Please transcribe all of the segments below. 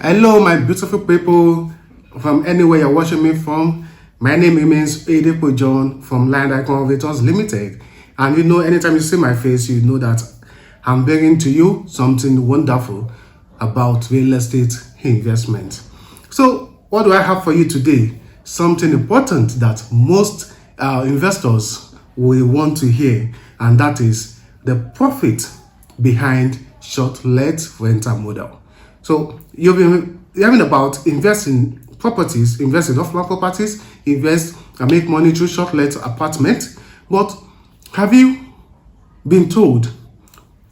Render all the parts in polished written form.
Hello, my beautiful people from anywhere you're watching me from. My name remains Edepo John from Land Icon Ventures Limited. And you know, anytime you see my face, you know that I'm bringing to you something wonderful about real estate investment. So, what do I have for you today? Something important that most investors will want to hear, and that is the profit behind short-let rental model. So you've been hearing about investing properties, invest in off-plan properties, invest and make money through short-let apartment. But have you been told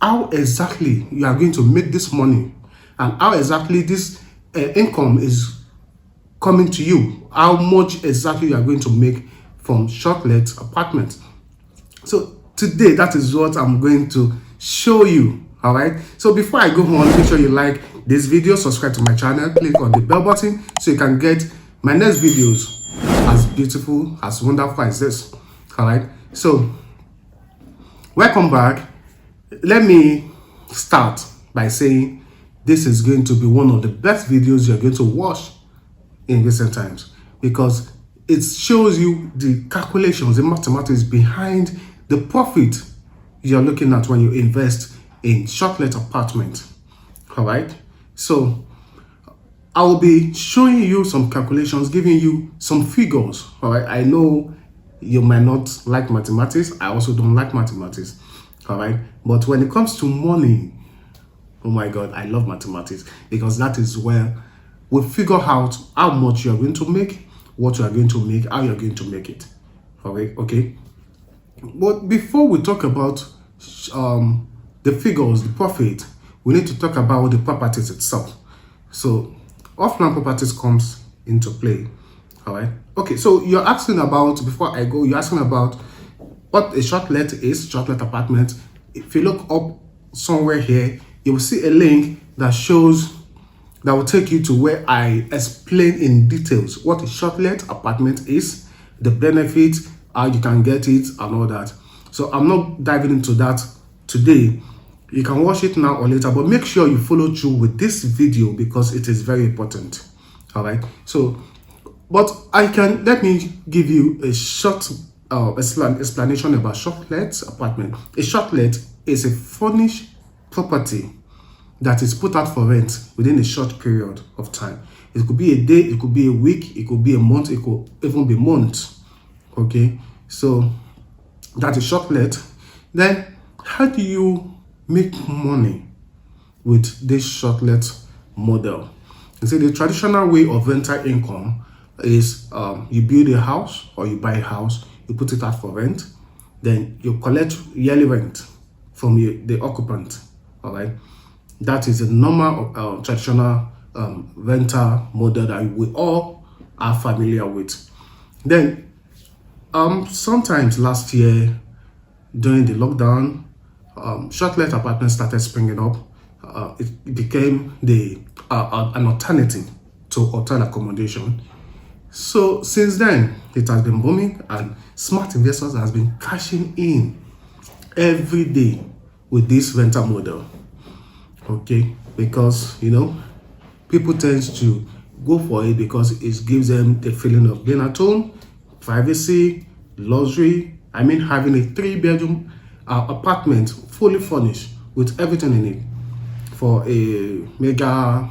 how exactly you are going to make this money and how exactly this income is coming to you? How much exactly you are going to make from short-let apartments? So today, that is what I'm going to show you. All right. So before I go on, make sure you like this video, subscribe to my channel, click on the bell button so you can get my next videos as beautiful, as wonderful as this. All right. So welcome back. Let me start by saying this is going to be one of the best videos you're going to watch in recent times, because it shows you the calculations, the mathematics behind the profit you're looking at when you invest in short-let apartment. All right. So I will be showing you some calculations, giving you some figures. All right. I know you might not like mathematics. I also don't like mathematics. All right. But when it comes to money, oh my God, I love mathematics, because that is where we figure out how much you're going to make, what you are going to make, how you're going to make it. All right. Okay. But before we talk about the figures, the profit, we need to talk about the properties itself. So off-plan properties comes into play. All right. Okay. So you're asking about, before I go, you're asking about what a short-let is, short-let apartment. If you look up somewhere here, you will see a link that shows, that will take you to where I explain in details what a short-let apartment is, the benefits, how you can get it, and all that. So I'm not diving into that today. You can watch it now or later, but make sure you follow through with this video because it is very important. All right. So, but let me give you a short explanation about short-let apartment. A short-let is a furnished property that is put out for rent within a short period of time. It could be a day, it could be a week, it could be a month, it could even be months. Okay. So that is short-let. Then how do you make money with this short-let model? You see, the traditional way of rental income is you build a house or you buy a house, you put it out for rent, then you collect yearly rent from the occupant. All right, that is a normal traditional rental model that we all are familiar with. Then sometimes last year during the lockdown, short-let apartments started springing up. It became an alternative to hotel accommodation. So since then, it has been booming, and smart investors has been cashing in every day with this rental model. Okay, because you know, people tend to go for it because it gives them the feeling of being at home, privacy, luxury. I mean, having a 3-bedroom apartment fully furnished with everything in it for a mega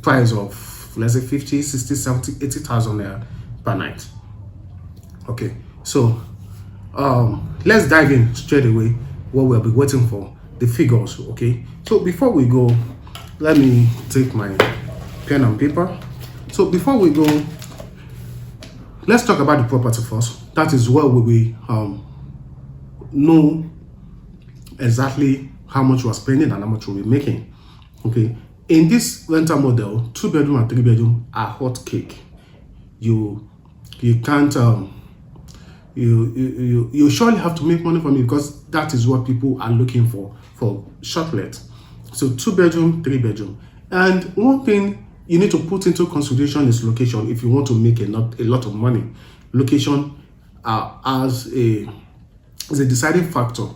price of, let's say, 50, 60, 70, 80,000 naira per night. Okay, so let's dive in straight away. What we'll be waiting for, the figures. Okay, so before we go, let me take my pen and paper. So before we go, let's talk about the property first. That is where we will know exactly how much we're spending and how much we'll be making. Okay, in this rental model, 2-bedroom and 3-bedroom are hot cake. You can't you surely have to make money from it, because that is what people are looking for short-let. So 2-bedroom, 3-bedroom, and one thing you need to put into consideration is location. If you want to make a lot of money, location as a deciding factor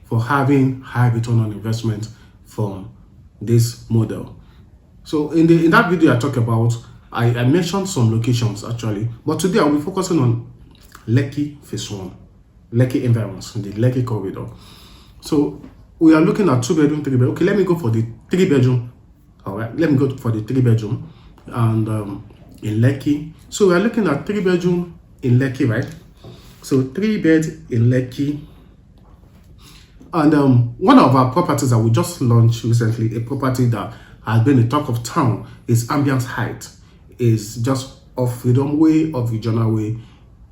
for having high return on investment from this model. So in that video I talk about, I mentioned some locations actually, but today I'll be focusing on Lekki Phase 1, Lekki environs, the Lekki corridor. So we are looking at 2 bedroom, 3 bedroom. Okay, let me go for the 3 bedroom. All right, let me go for the 3 bedroom and in Lekki. So we are looking at 3 bedroom in Lekki, right? So 3 bed in Lekki. And one of our properties that we just launched recently, a property that has been the talk of town, is Ambience Height. Is just off Freedom Way, off Regional Way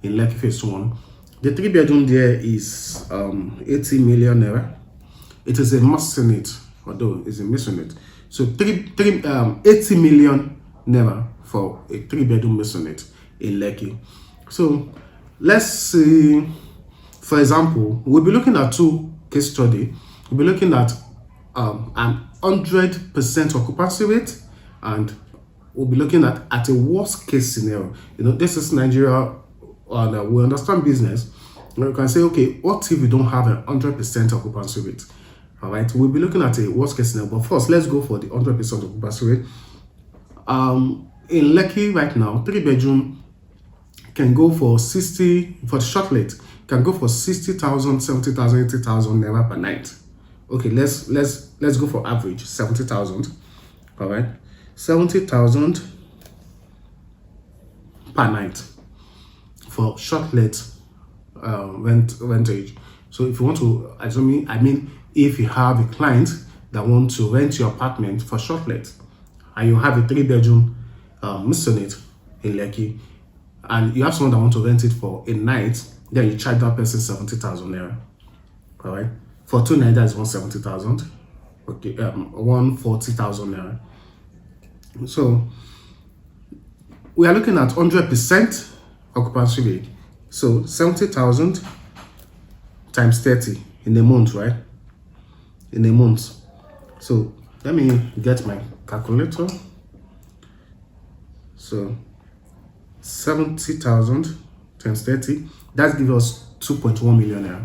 in Lekki Phase 1. The 3 bedroom there is 80 million naira. It is a masonite, although it's a masonite. So 80 million naira for a 3 bedroom masonite in Lekki. So let's see, for example, we'll be looking at two case study. We'll be looking at an 100% occupancy rate, and we'll be looking at a worst case scenario. This is Nigeria, and we understand business. You can say, okay, what if we don't have a 100% occupancy rate? All right, we'll be looking at a worst case scenario. But first, let's go for the 100% occupancy rate. In Lekki right now, 3 bedroom can go for 60, for the Shortlet can go for 60,000, 70,000, 80,000 naira per night. Okay, let's go for average 70,000. All right, 70,000 per night for Shortlet rentage. So if you want to, if you have a client that wants to rent your apartment for Shortlet, and you have a 3 bedroom masonite in Lekki, and you have someone that wants to rent it for a night, then you charge that person 70,000 naira. All right, for 2 nights that's 170,000. Okay, 140,000 naira. So we are looking at 100% occupancy rate. So 70,000 times 30 in a month, right? In a month. So let me get my calculator. So 70,000 times 30, that gives us 2.1 million naira.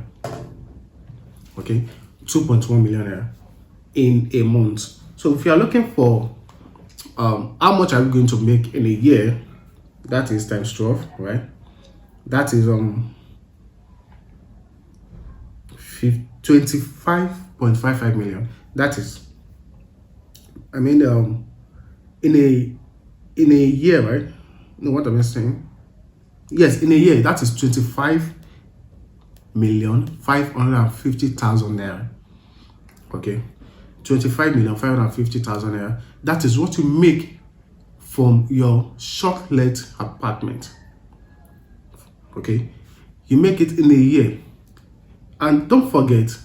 Okay, 2.1 million naira in a month. So if you are looking for how much are we going to make in a year, that is times 12, right? That is 25.55 million. That is, in a year, right? No, what am I saying? Yes, in a year, that is 25,550,000 naira. Okay, 25,550,000 naira. That is what you make from your Shortlet apartment. Okay, you make it in a year. And don't forget,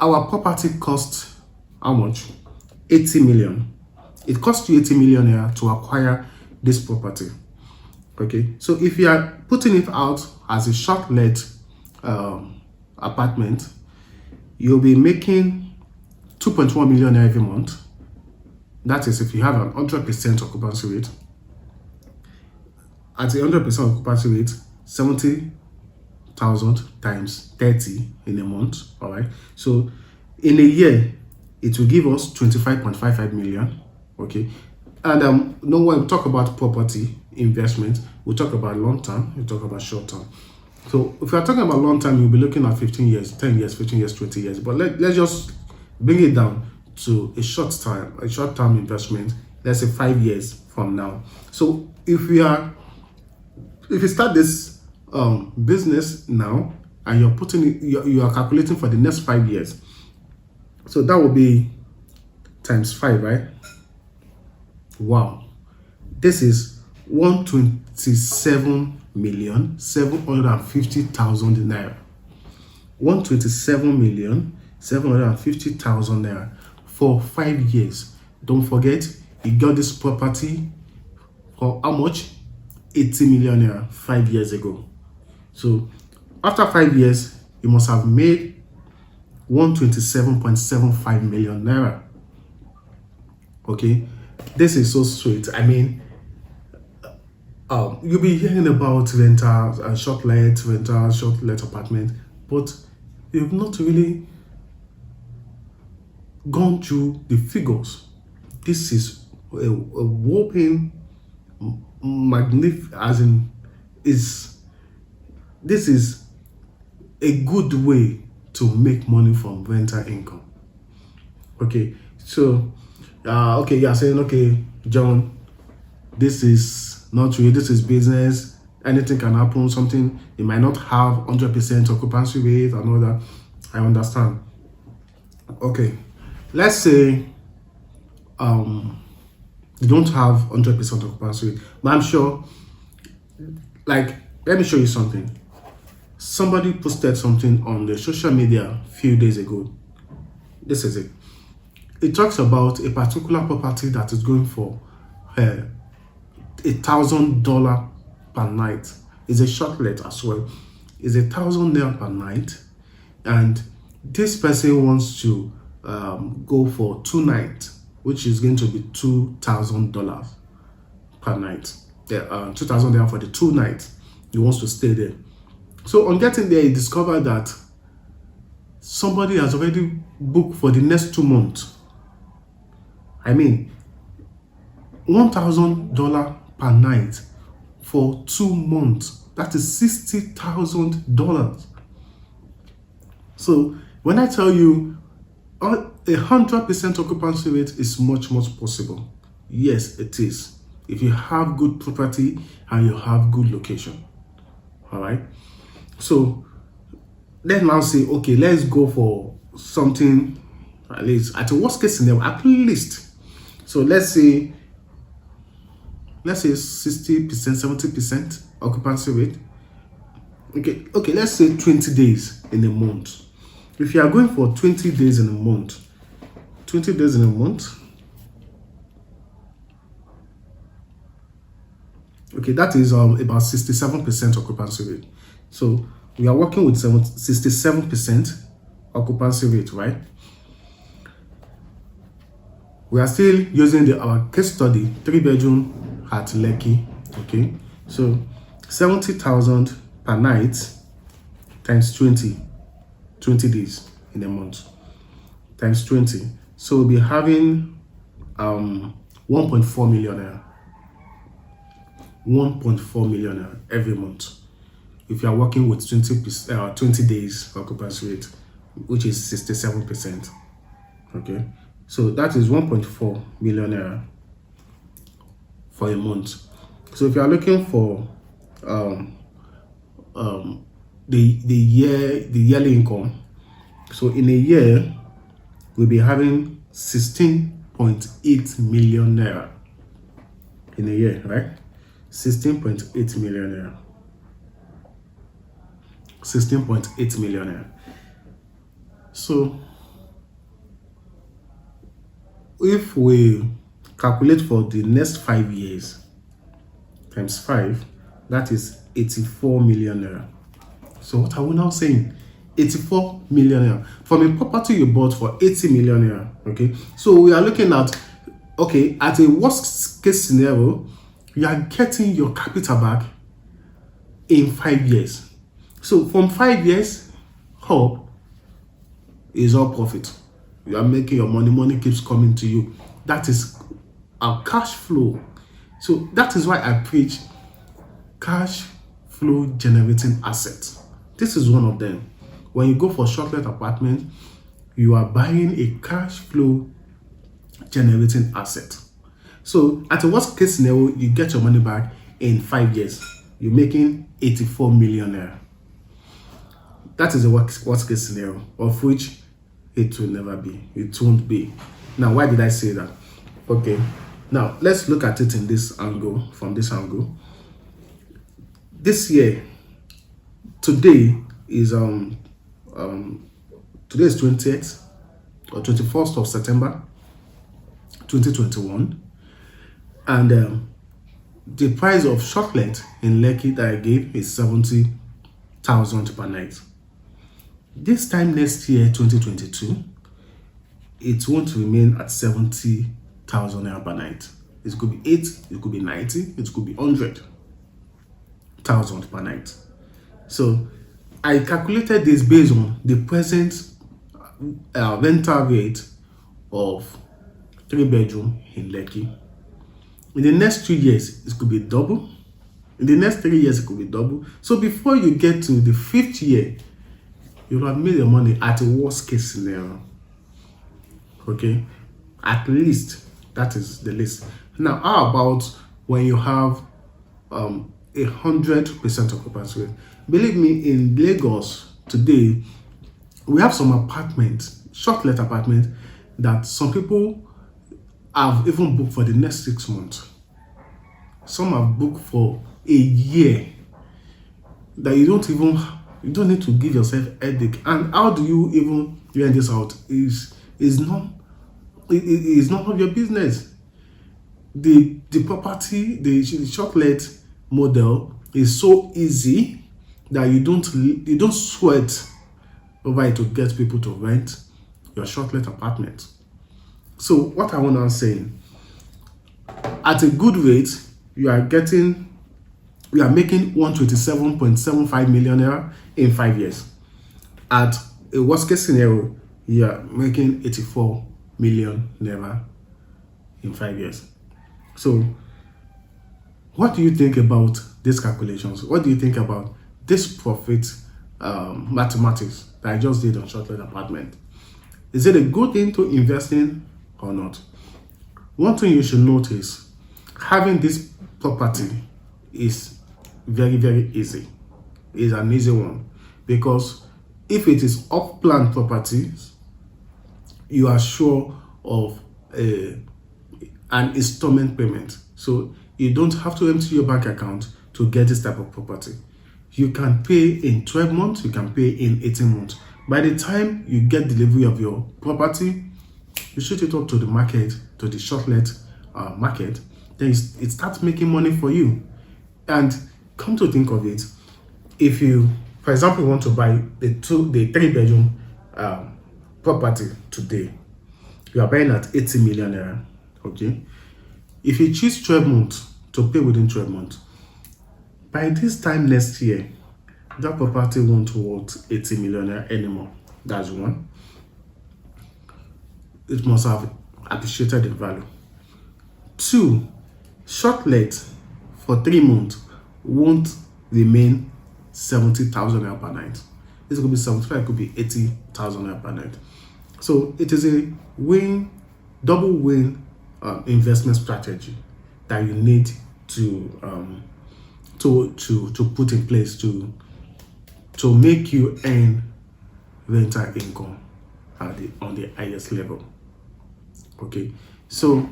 our property costs how much? 80 million. It costs you 80 million naira to acquire this property. Okay, so if you are putting it out as a Shortlet apartment, you'll be making 2.1 million every month. That is if you have an 100% occupancy rate. At a 100% occupancy rate, 70,000 times 30 in a month. All right, so in a year it will give us 25.55 million. Okay, and when we talk about property investment, we talk about long term, we talk about short term. So if you are talking about long term, you'll be looking at 15 years, 10 years, 15 years, 20 years. But let's just bring it down to a short term investment. Let's say 5 years from now. So if you start this business now, and you're putting it, you are calculating for the next 5 years. So that will be times 5, right? Wow, this is 127,750,000 naira. 127,750,000 naira for 5 years. Don't forget, you got this property for how much? 80 million naira 5 years ago. So after 5 years, you must have made 127.75 million naira. Okay, this is so sweet. You'll be hearing about rentals and shortlet apartment, but you've not really gone through the figures. This is a whopping as in is this is a good way to make money from rental income. Okay, so okay, you are saying, okay, John, this is not real, this is business, anything can happen, something, it might not have 100% occupancy rate and all that. I understand. Okay, let's say you don't have 100% occupancy rate, but I'm sure, like, let me show you something. Somebody posted something on the social media a few days ago. This is it. It talks about a particular property that is going for $1,000 per night. It's a shortlet as well. It's $1,000 per night, and this person wants to go for 2 nights, which is going to be $2,000 per night. $2,000 for the 2 nights. He wants to stay there. So on getting there, he discovered that somebody has already booked for the next 2 months. I mean, $1,000 per night for 2 months. That is $60,000. So when I tell you 100% occupancy rate is much possible, yes, it is. If you have good property and you have good location. All right. So let's now say, okay, let's go for something at least at a worst case scenario, at least. So let's say 60%, 70% occupancy rate. Okay, let's say 20 days in a month. If you are going for 20 days in a month, okay, that is about 67% occupancy rate. So we are working with 67% occupancy rate, right? We are still using our case study, 3-bedroom at Lekki. Okay, so 70,000 per night times 20 days in a month times 20. So we'll be having 1.4 million naira. 1.4 million naira every month if you are working with 20 days occupancy rate, which is 67%. Okay, so that is 1.4 million naira for a month. So if you are looking for the yearly income, so in a year we'll be having 16.8 million naira in a year, right? 16.8 million naira. 16.8 million naira. So if we calculate for the next 5 years times 5, that is 84 million naira. So what are we now saying? 84 million naira from a property you bought for 80 million naira. Okay, so we are looking at, okay, at a worst case scenario, you are getting your capital back in 5 years. So from 5 years up is all profit. You are making your money keeps coming to you. That is our cash flow. So that is why I preach cash flow generating assets. This is one of them. When you go for Shortlet apartment, you are buying a cash flow generating asset. So at a worst case scenario, you get your money back in 5 years. You're making 84 million naira. That is a worst case scenario, of which it will never be. It won't be. Now, why did I say that? Okay, now let's look at it in this angle, from this angle. This year, today is today is 20th or 21st of September 2021, and the price of Shortlet in Lekki that I gave is 70,000 per night. This time next year, 2022, it won't remain at 70,000 naira per night. It could be 8, it could be 90, it could be 100,000 per night. So I calculated this based on the present rental rate of 3-bedroom in Lekki. In the next 2 years, it could be double. In the next 3 years, it could be double. So before you get to the 5th year, you'll have made your money at a worst case scenario. Okay? At least, that is the least. Now, how about when you have 100% occupancy rate? Believe me, in Lagos today, we have some apartments, short-let apartments, that some people have even booked for the next 6 months. Some have booked for a year. That you don't need to give yourself headache. And how do you even rent this out? Is none of your business. The property, the short-let model is so easy that you don't sweat over it to get people to rent your short-let apartment. So what I want to say, at a good rate, you are making 127.75 million naira in 5 years. At a worst case scenario, you are making 84 million naira in 5 years. So what do you think about these calculations? What do you think about this profit mathematics that I just did on short-let apartment? Is it a good thing to invest in or not? One thing you should notice, having this property is very, very easy. It's an easy one, because if it is off-plan properties, you are sure of an installment payment. So you don't have to empty your bank account to get this type of property. You can pay in 12 months, you can pay in 18 months. By the time you get delivery of your property, you shoot it up to the market, to the short-let market, then it starts making money for you. And come to think of it, if you, for example, want to buy the 3-bedroom property today, you are buying at 80 million naira. Okay, if you choose 12 months to pay within 12 months, by this time next year, that property won't worth 80 million naira anymore. That's one. It must have appreciated in value. Two, short-let for 3 months won't remain 70,000 naira per night. This could be 75, it could be 80,000 naira per night. So it is a double win investment strategy that you need to put in place to make you earn rental income on the highest level. Okay, so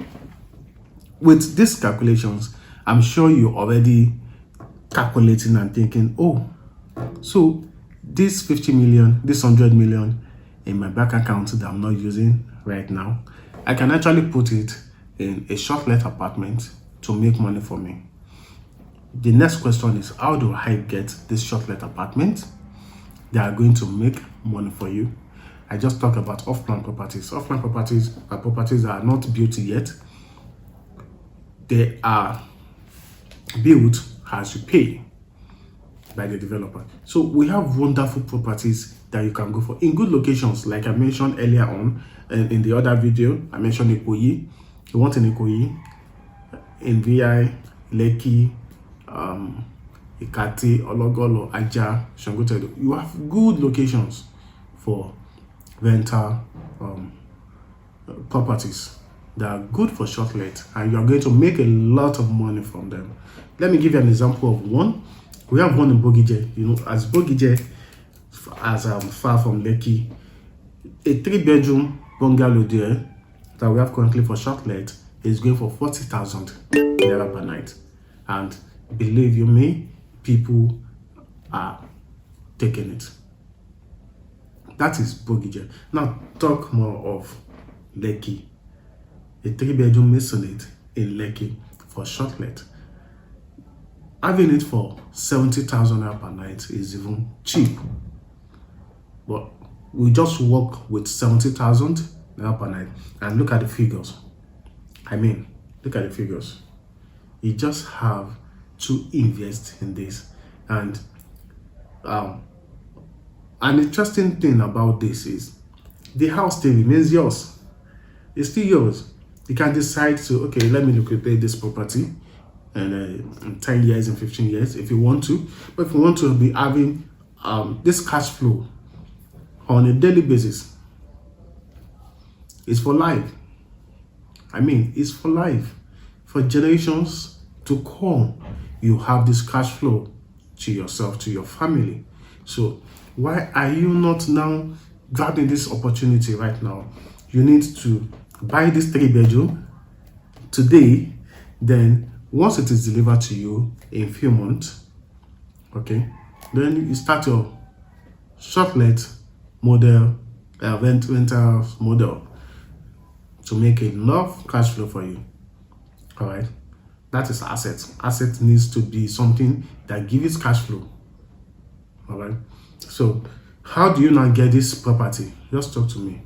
with these calculations, I'm sure you're already calculating and thinking, oh, so this 50 million, this 100 million in my bank account that I'm not using right now, I can actually put it in a short-let apartment to make money for me. The next question is, how do I get this short-let apartment that are going to make money for you? I just talked about off-plan properties. Off-plan properties are properties that are not built yet. They are built as you pay by the developer. So we have wonderful properties that you can go for in good locations, like I mentioned earlier on in the other video. I mentioned Ikoyi. You want in Ikoyi, in VI, Lekki, Ikati, Ologolo, Aja, Shangotedo. You have good locations for rental properties that are good for short-let, and you are going to make a lot of money from them. Let me give you an example of one. We have one in Bogije. You know, as Bogije, as far from Lekki, a 3-bedroom bungalow there that we have currently for short-let is going for 40,000 naira per night. And believe you me, people are taking it. That is Bogije. Now talk more of Lekki. A 3-bedroom masonette in Lekki for short-let. Having it for 70,000 naira per night is even cheap. But we just work with 70,000 naira per night and look at the figures. I mean, look at the figures. You just have to invest in this. And an interesting thing about this is the house still remains yours. It's still yours. You can decide to, okay, let me liquidate this property in 10 years and 15 years if you want to. But if you want to be having this cash flow on a daily basis, it's for life. I mean, it's for life. For generations to come, you have this cash flow to yourself, to your family. So why are you not now grabbing this opportunity right now? You need to buy this 3-bedroom today. Then once it is delivered to you in a few months, okay, then you start your Shortlet model, rental model to make enough cash flow for you. All right, that is asset. Asset needs to be something that gives cash flow. All right. So how do you now get this property? Just talk to me.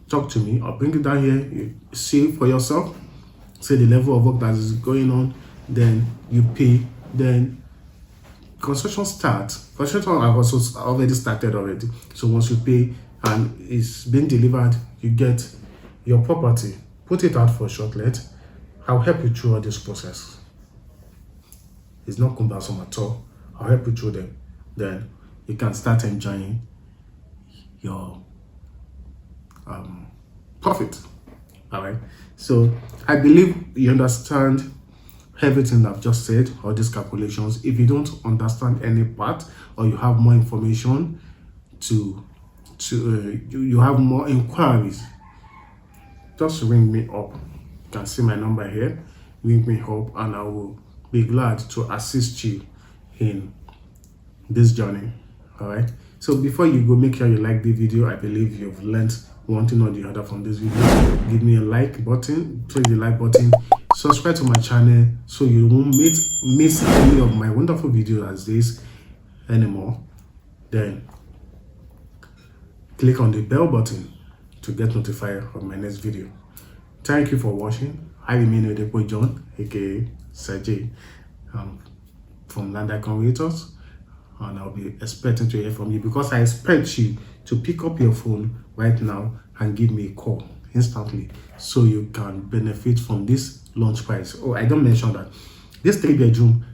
Talk to me. I'll bring it down here. You see for yourself. Say the level of work that is going on. Then you pay. Then construction starts. Construction have also already started already. So once you pay and it's been delivered, you get your property. Put it out for Shortlet. I'll help you through all this process. It's not cumbersome at all. I'll help you through them. Then you can start enjoying your profit. All right. So I believe you understand everything I've just said, all these calculations. If you don't understand any part, or you have more information you have more inquiries, just ring me up. You can see my number here. Ring me up and I will be glad to assist you in this journey. All right. So before you go, make sure you like the video. I believe you've learned one thing or the other from this video. Give me a like button, click the like button, subscribe to my channel so you won't miss any of my wonderful videos as this anymore. Then click on the bell button to get notified of my next video. Thank you for watching. I remain Oyedepo John, aka Sergey, from Land Icon Creators, and I'll be expecting to hear from you, because I expect you to pick up your phone right now and give me a call instantly so you can benefit from this launch price. Oh, I don't mention that this 3-bedroom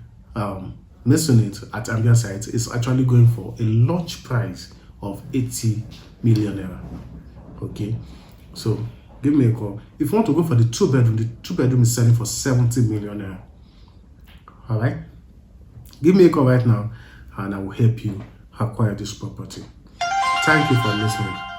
masonite at Ambia site is actually going for a launch price of 80 million naira. Okay, so give me a call. If you want to go for the 2-bedroom, the 2-bedroom is selling for 70 million naira. All right, give me a call right now and I will help you acquire this property. Thank you for listening.